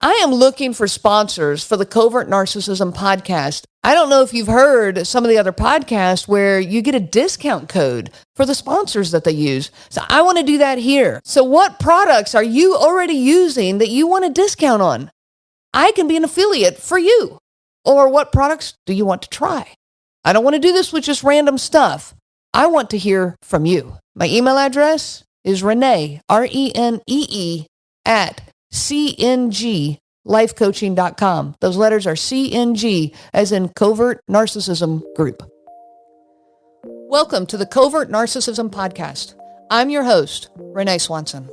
I am looking for sponsors for the Covert Narcissism podcast. I don't know if you've heard some of the other podcasts where you get a discount code for the sponsors that they use. So I want to do that here. So what products are you already using that you want a discount on? I can be an affiliate for you. Or what products do you want to try? I don't want to do this with just random stuff. I want to hear from you. My email address is Renee, RENEE, at cnglifecoaching.com. Those letters are CNG, as in Covert Narcissism Group. Welcome to the Covert Narcissism Podcast. I'm your host, Renee Swanson.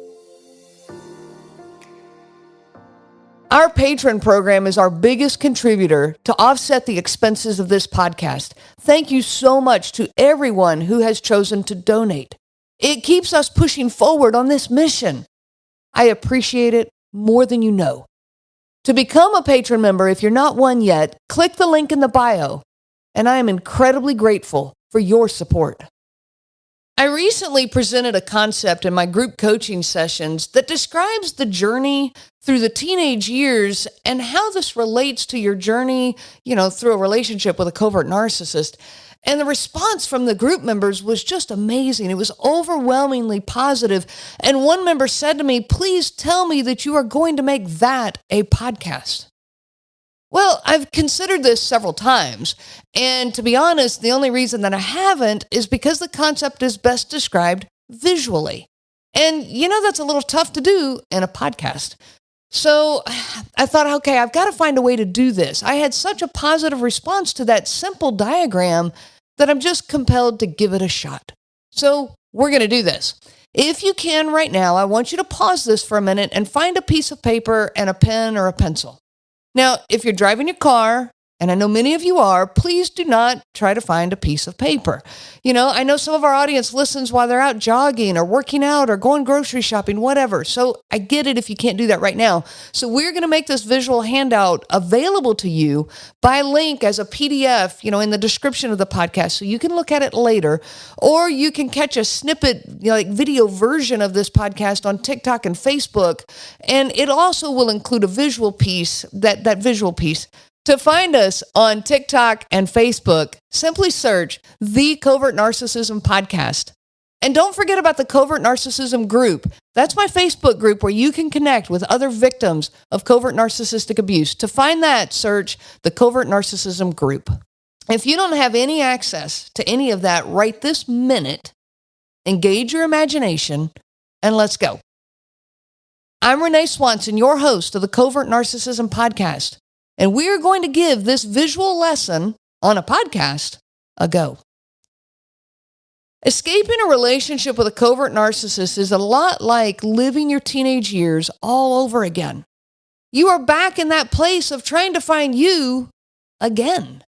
Our patron program is our biggest contributor to offset the expenses of this podcast. Thank you so much to everyone who has chosen to donate. It keeps us pushing forward on this mission. I appreciate it more than you know. To become a patron member, if you're not one yet, click the link in the bio, and I am incredibly grateful for your support. I recently presented a concept in my group coaching sessions that describes the journey through the teenage years and how this relates to your journey, through a relationship with a covert narcissist. And the response from the group members was just amazing. It was overwhelmingly positive. And one member said to me, "Please tell me that you are going to make that a podcast." Well, I've considered this several times. And to be honest, the only reason that I haven't is because the concept is best described visually. And that's a little tough to do in a podcast. So I thought, okay, I've got to find a way to do this. I had such a positive response to that simple diagram that I'm just compelled to give it a shot. So we're going to do this. If you can right now, I want you to pause this for a minute and find a piece of paper and a pen or a pencil. Now, if you're driving your car, and I know many of you are, please do not try to find a piece of paper. I know some of our audience listens while they're out jogging or working out or going grocery shopping, whatever. So I get it if you can't do that right now. So we're going to make this visual handout available to you by link as a PDF, in the description of the podcast, so you can look at it later, or you can catch a snippet, like video version of this podcast on TikTok and Facebook. And it also will include a visual piece, that visual piece. To find us on TikTok and Facebook, simply search The Covert Narcissism Podcast. And don't forget about the Covert Narcissism Group. That's my Facebook group where you can connect with other victims of covert narcissistic abuse. To find that, search the Covert Narcissism Group. If you don't have any access to any of that right this minute, engage your imagination and let's go. I'm Renee Swanson, your host of the Covert Narcissism Podcast. And we are going to give this visual lesson on a podcast a go. Escaping a relationship with a covert narcissist is a lot like living your teenage years all over again. You are back in that place of trying to find you again.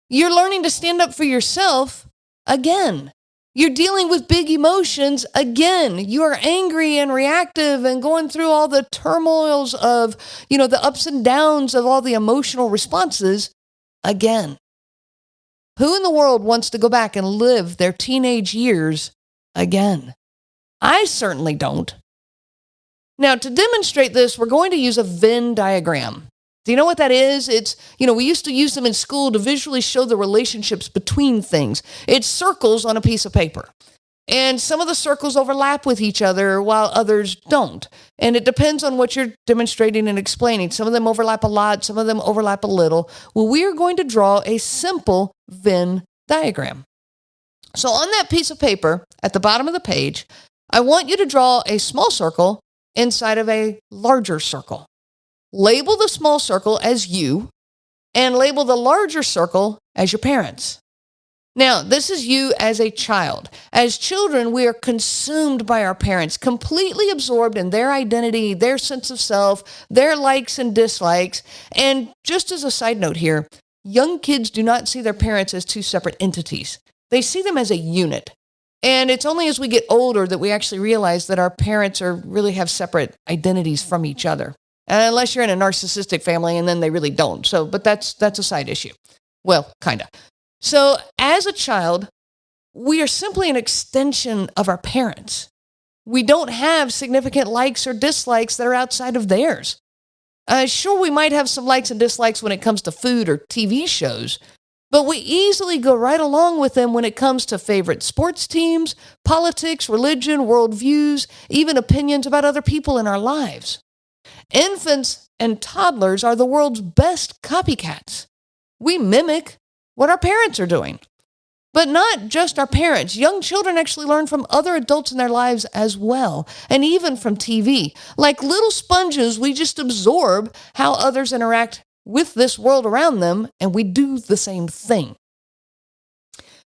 You're learning to stand up for yourself again. You're dealing with big emotions again. You are angry and reactive and going through all the turmoils of, the ups and downs of all the emotional responses again. Who in the world wants to go back and live their teenage years again? I certainly don't. Now, to demonstrate this, we're going to use a Venn diagram. Do you know what that is? It's, we used to use them in school to visually show the relationships between things. It's circles on a piece of paper. And some of the circles overlap with each other while others don't. And it depends on what you're demonstrating and explaining. Some of them overlap a lot, some of them overlap a little. Well, we are going to draw a simple Venn diagram. So on that piece of paper at the bottom of the page, I want you to draw a small circle inside of a larger circle. Label the small circle as you, and label the larger circle as your parents. Now, this is you as a child. As children, we are consumed by our parents, completely absorbed in their identity, their sense of self, their likes and dislikes. And just as a side note here, young kids do not see their parents as two separate entities. They see them as a unit. And it's only as we get older that we actually realize that our parents really have separate identities from each other. Unless you're in a narcissistic family, and then they really don't. But that's a side issue. Well, kind of. So as a child, we are simply an extension of our parents. We don't have significant likes or dislikes that are outside of theirs. Sure, we might have some likes and dislikes when it comes to food or TV shows, but we easily go right along with them when it comes to favorite sports teams, politics, religion, worldviews, even opinions about other people in our lives. Infants and toddlers are the world's best copycats. We mimic what our parents are doing. But not just our parents. Young children actually learn from other adults in their lives as well, and even from TV. Like little sponges, we just absorb how others interact with this world around them, and we do the same thing.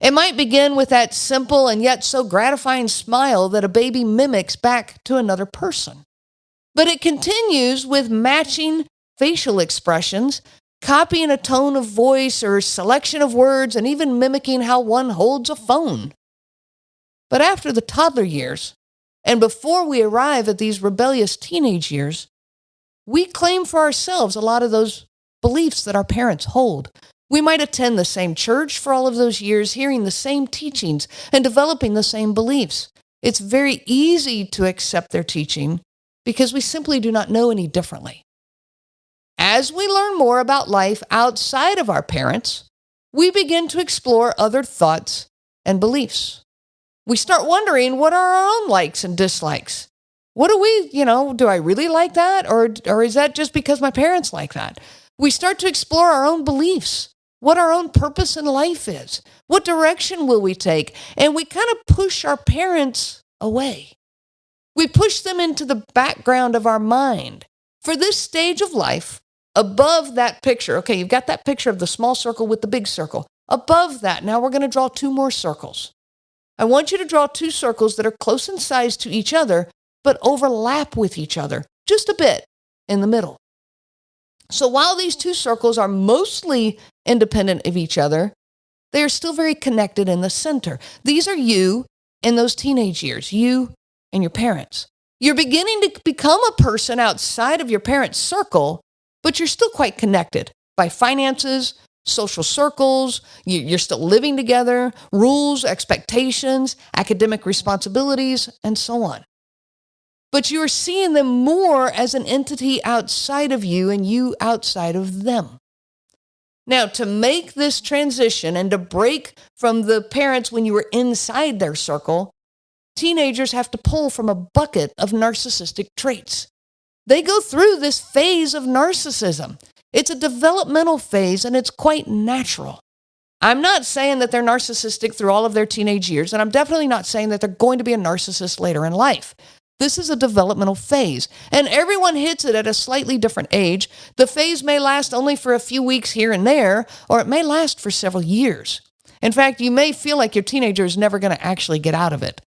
It might begin with that simple and yet so gratifying smile that a baby mimics back to another person. But it continues with matching facial expressions, copying a tone of voice or selection of words, and even mimicking how one holds a phone. But after the toddler years, and before we arrive at these rebellious teenage years, we claim for ourselves a lot of those beliefs that our parents hold. We might attend the same church for all of those years, hearing the same teachings and developing the same beliefs. It's very easy to accept their teaching because we simply do not know any differently. As we learn more about life outside of our parents, we begin to explore other thoughts and beliefs. We start wondering, what are our own likes and dislikes? What do we, do I really like that? Or is that just because my parents like that? We start to explore our own beliefs, what our own purpose in life is. What direction will we take? And we kind of push our parents away. We push them into the background of our mind. For this stage of life, above that picture, okay, you've got that picture of the small circle with the big circle. Above that, now we're going to draw two more circles. I want you to draw two circles that are close in size to each other, but overlap with each other just a bit in the middle. So while these two circles are mostly independent of each other, they are still very connected in the center. These are you in those teenage years, you and your parents. You're beginning to become a person outside of your parents' circle, but you're still quite connected by finances, social circles, you're still living together, rules, expectations, academic responsibilities, and so on. But you are seeing them more as an entity outside of you and you outside of them. Now, to make this transition and to break from the parents when you were inside their circle, teenagers have to pull from a bucket of narcissistic traits. They go through this phase of narcissism. It's a developmental phase, and it's quite natural. I'm not saying that they're narcissistic through all of their teenage years, and I'm definitely not saying that they're going to be a narcissist later in life. This is a developmental phase, and everyone hits it at a slightly different age. The phase may last only for a few weeks here and there, or it may last for several years. In fact, you may feel like your teenager is never going to actually get out of it.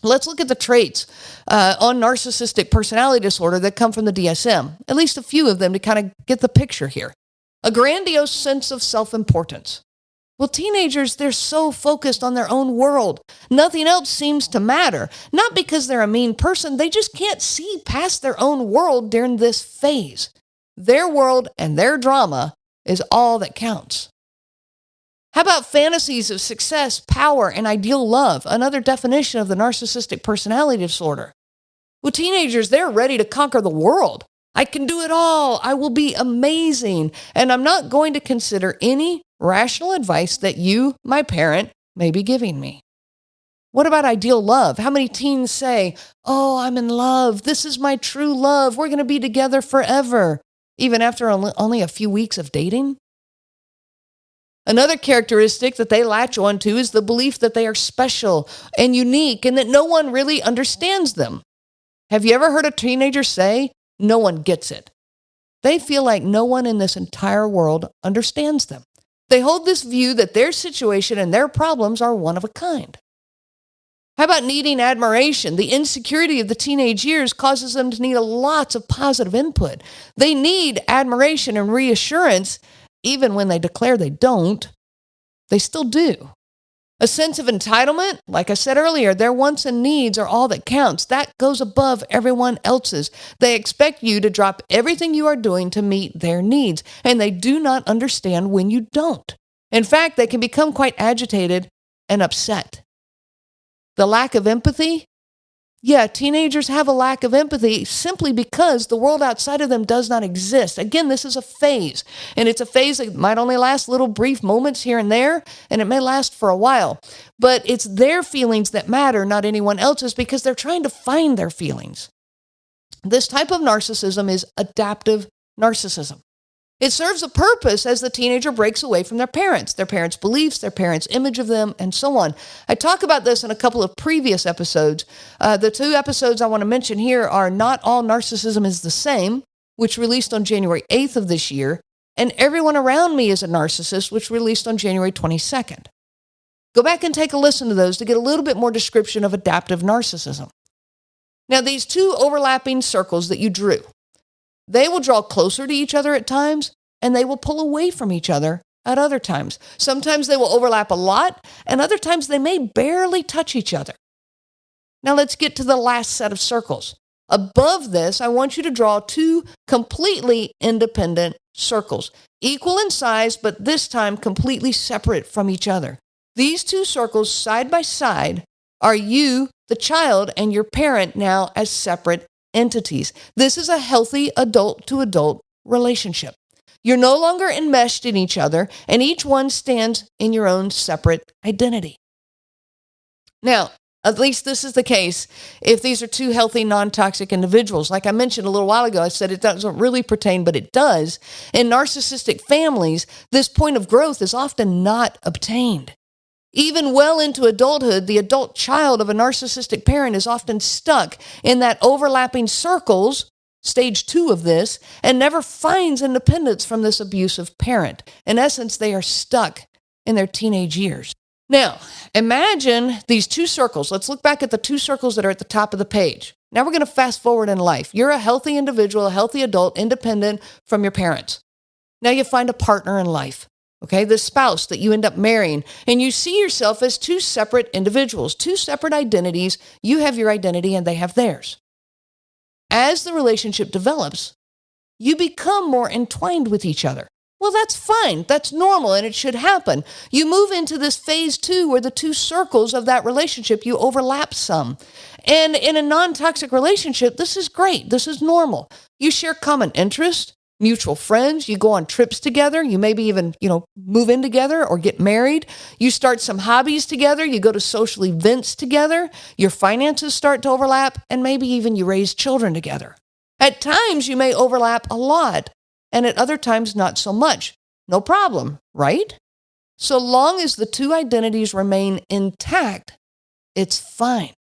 Let's look at the traits on narcissistic personality disorder that come from the DSM, at least a few of them to kind of get the picture here. A grandiose sense of self-importance. Well, teenagers, they're so focused on their own world. Nothing else seems to matter. Not because they're a mean person, they just can't see past their own world during this phase. Their world and their drama is all that counts. How about fantasies of success, power, and ideal love? Another definition of the narcissistic personality disorder. Well, teenagers, they're ready to conquer the world. I can do it all. I will be amazing. And I'm not going to consider any rational advice that you, my parent, may be giving me. What about ideal love? How many teens say, oh, I'm in love. This is my true love. We're going to be together forever, even after only a few weeks of dating? Another characteristic that they latch onto is the belief that they are special and unique and that no one really understands them. Have you ever heard a teenager say, no one gets it? They feel like no one in this entire world understands them. They hold this view that their situation and their problems are one of a kind. How about needing admiration? The insecurity of the teenage years causes them to need lots of positive input. They need admiration and reassurance. Even when they declare they don't, they still do. A sense of entitlement, like I said earlier, their wants and needs are all that counts. That goes above everyone else's. They expect you to drop everything you are doing to meet their needs, and they do not understand when you don't. In fact, they can become quite agitated and upset. The lack of empathy, Yeah, teenagers have a lack of empathy simply because the world outside of them does not exist. Again, this is a phase, and it's a phase that might only last little brief moments here and there, and it may last for a while. But it's their feelings that matter, not anyone else's, because they're trying to find their feelings. This type of narcissism is adaptive narcissism. It serves a purpose as the teenager breaks away from their parents' beliefs, their parents' image of them, and so on. I talk about this in a couple of previous episodes. The two episodes I want to mention here are Not All Narcissism is the Same, which released on January 8th of this year, and Everyone Around Me is a Narcissist, which released on January 22nd. Go back and take a listen to those to get a little bit more description of adaptive narcissism. Now, these two overlapping circles that you drew, they will draw closer to each other at times, and they will pull away from each other at other times. Sometimes they will overlap a lot, and other times they may barely touch each other. Now let's get to the last set of circles. Above this, I want you to draw two completely independent circles, equal in size, but this time completely separate from each other. These two circles side by side are you, the child, and your parent now as separate entities. This is a healthy adult-to-adult relationship. You're no longer enmeshed in each other, and each one stands in your own separate identity. Now, at least this is the case if these are two healthy, non-toxic individuals. Like I mentioned a little while ago, I said it doesn't really pertain, but it does. In narcissistic families, this point of growth is often not obtained. Even well into adulthood, the adult child of a narcissistic parent is often stuck in that overlapping circles, stage 2 of this, and never finds independence from this abusive parent. In essence, they are stuck in their teenage years. Now, imagine these two circles. Let's look back at the two circles that are at the top of the page. Now we're going to fast forward in life. You're a healthy individual, a healthy adult, independent from your parents. Now you find a partner in life. Okay, the spouse that you end up marrying, and you see yourself as two separate individuals, two separate identities. You have your identity and they have theirs. As the relationship develops, you become more entwined with each other. Well, that's fine. That's normal, and it should happen. You move into this phase 2 where the two circles of that relationship, you overlap some. And in a non-toxic relationship, this is great. This is normal. You share common interests, mutual friends. You go on trips together. You maybe even, move in together or get married. You start some hobbies together. You go to social events together. Your finances start to overlap, and maybe even you raise children together. At times, you may overlap a lot, and at other times, not so much. No problem, right? So long as the two identities remain intact, it's fine.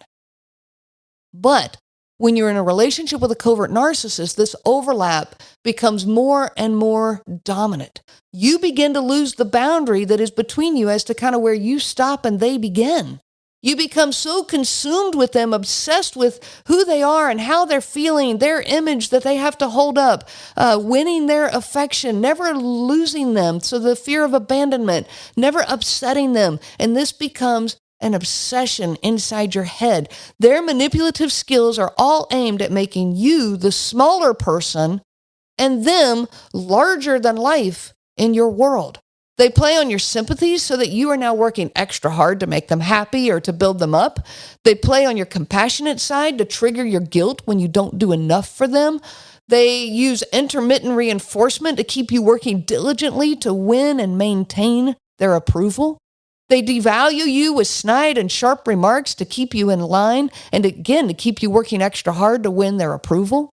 But when you're in a relationship with a covert narcissist, this overlap becomes more and more dominant. You begin to lose the boundary that is between you as to kind of where you stop and they begin. You become so consumed with them, obsessed with who they are and how they're feeling, their image that they have to hold up, winning their affection, never losing them. So the fear of abandonment, never upsetting them. And this becomes an obsession inside your head. Their manipulative skills are all aimed at making you the smaller person and them larger than life in your world. They play on your sympathies so that you are now working extra hard to make them happy or to build them up. They play on your compassionate side to trigger your guilt when you don't do enough for them. They use intermittent reinforcement to keep you working diligently to win and maintain their approval. They devalue you with snide and sharp remarks to keep you in line and again to keep you working extra hard to win their approval.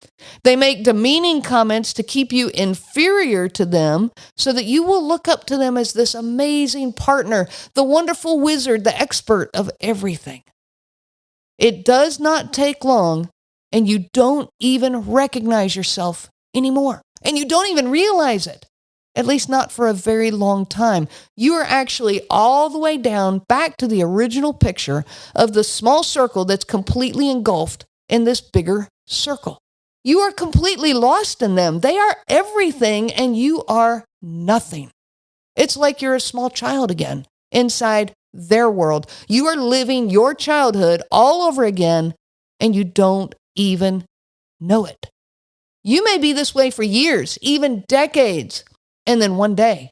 They make demeaning comments to keep you inferior to them so that you will look up to them as this amazing partner, the wonderful wizard, the expert of everything. It does not take long and you don't even recognize yourself anymore. And you don't even realize it. At least not for a very long time. You are actually all the way down back to the original picture of the small circle that's completely engulfed in this bigger circle. You are completely lost in them. They are everything and you are nothing. It's like you're a small child again inside their world. You are living your childhood all over again and you don't even know it. You may be this way for years, even decades. And then one day,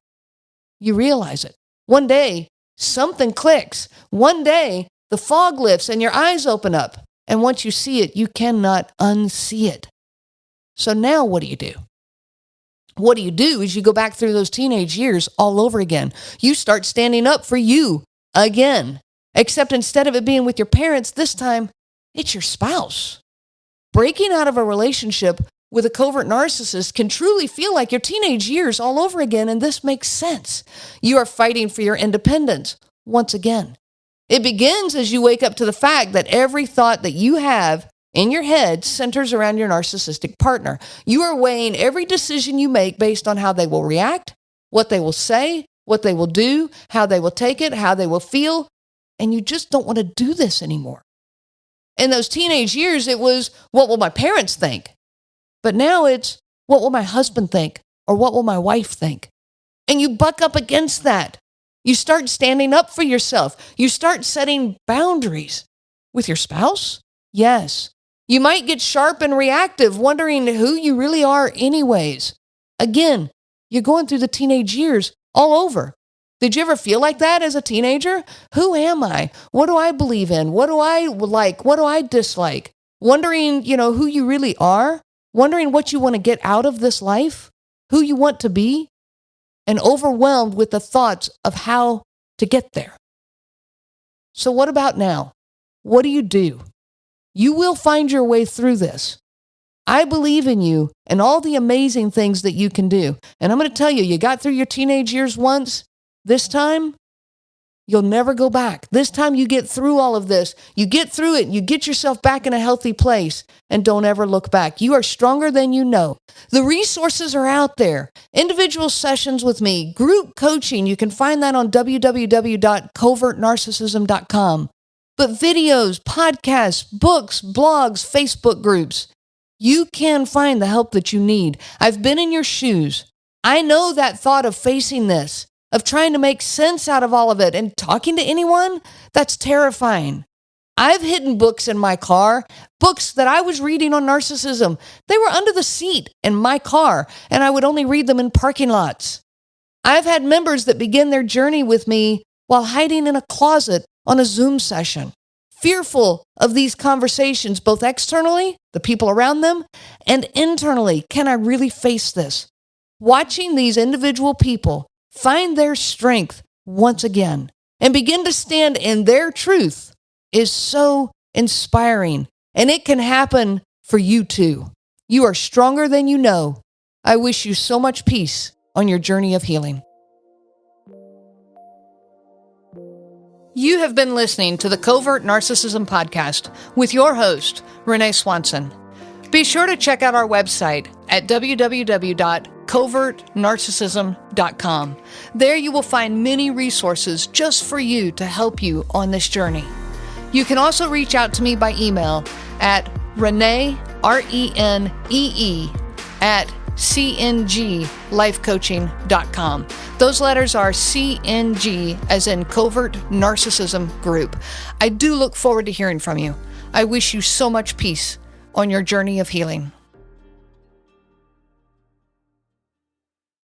you realize it. One day, something clicks. One day, the fog lifts and your eyes open up. And once you see it, you cannot unsee it. So now what do you do? What you do is you go back through those teenage years all over again. You start standing up for you again. Except instead of it being with your parents, this time it's your spouse. Breaking out of a relationship with a covert narcissist can truly feel like your teenage years all over again, and this makes sense. You are fighting for your independence once again. It begins as you wake up to the fact that every thought that you have in your head centers around your narcissistic partner. You are weighing every decision you make based on how they will react, what they will say, what they will do, how they will take it, how they will feel, and you just don't want to do this anymore. In those teenage years, it was, what will my parents think? But now it's, what will my husband think? Or what will my wife think? And you buck up against that. You start standing up for yourself. You start setting boundaries. With your spouse? Yes. You might get sharp and reactive, wondering who you really are anyways. Again, you're going through the teenage years all over. Did you ever feel like that as a teenager? Who am I? What do I believe in? What do I like? What do I dislike? Wondering, who you really are? Wondering what you want to get out of this life? Who you want to be? And overwhelmed with the thoughts of how to get there. So what about now? What do? You will find your way through this. I believe in you and all the amazing things that you can do. And I'm going to tell you, you got through your teenage years once. This time, you'll never go back. This time you get through all of this. You get through it. You get yourself back in a healthy place and don't ever look back. You are stronger than you know. The resources are out there. Individual sessions with me, group coaching. You can find that on www.covertnarcissism.com. But videos, podcasts, books, blogs, Facebook groups. You can find the help that you need. I've been in your shoes. I know that thought of facing this, of trying to make sense out of all of it and talking to anyone, that's terrifying. I've hidden books in my car, books that I was reading on narcissism. They were under the seat in my car, and I would only read them in parking lots. I've had members that begin their journey with me while hiding in a closet on a Zoom session, fearful of these conversations, both externally, the people around them, and internally. Can I really face this? Watching these individual people find their strength once again and begin to stand in their truth is so inspiring. And it can happen for you too. You are stronger than you know. I wish you so much peace on your journey of healing. You have been listening to the Covert Narcissism Podcast with your host, Renee Swanson. Be sure to check out our website at www.covertnarcissism.com. There you will find many resources just for you to help you on this journey. You can also reach out to me by email at Renee, RENEE, at cnglifecoaching.com. Those letters are CNG, as in Covert Narcissism Group. I do look forward to hearing from you. I wish you so much peace on your journey of healing.